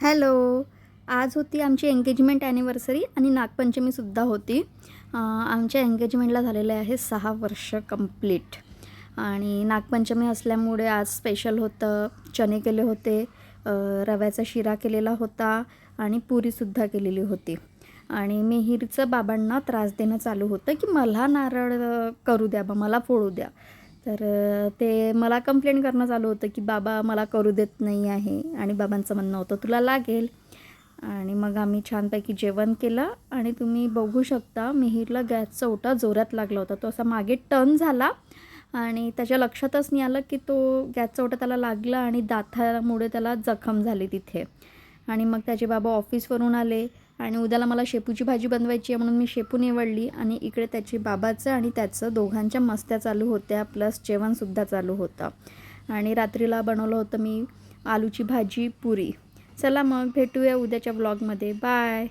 Hello. आज होती आमची एंगेजमेंट ॲनिव्हर्सरी आणि नागपंचमीसुद्धा होती. आमच्या एंगेजमेंटला झालेले आहे 6 वर्ष कंप्लीट आणि नागपंचमी असल्यामुळे आज स्पेशल होतं. चणे केले होते, रव्याचा शिरा केलेला होता आणि पुरीसुद्धा केलेली होती. आणि मिहीरचं बाबांना त्रास देणं चालू होतं की मला नारळ करू द्या बा, मला फोडू द्या. तर ते मला कंप्लेंट करणं चालू होतं की बाबा मला करू देत नाही आहे आणि बाबांचं म्हणणं होतं तुला लागेल. आणि मग आम्ही छानपैकी जेवण केलं आणि तुम्ही बघू शकता मिहीरला गॅसचा ओटा जोरात लागला होता. तो असा मागे टर्न झाला आणि त्याच्या लक्षातच नाही आलं की तो गॅसचा ओटा त्याला लागला आणि दातामुळे त्याला जखम झाली तिथे. आणि मग त्याचे बाबा ऑफिसवरून आले आणि उद्याला मला शेपूची भाजी बनवायची आहे म्हणून मी शेपू निवडली आणि इकडे त्याचे बाबाचं आणि त्याचं दोघांच्या मस्त्या चालू होत्या, प्लस जेवणसुद्धा चालू होतं. आणि रात्रीला बनवलं होतं मी आलूची भाजी, पुरी. चला मग भेटूया उद्याच्या व्लॉगमध्ये. बाय.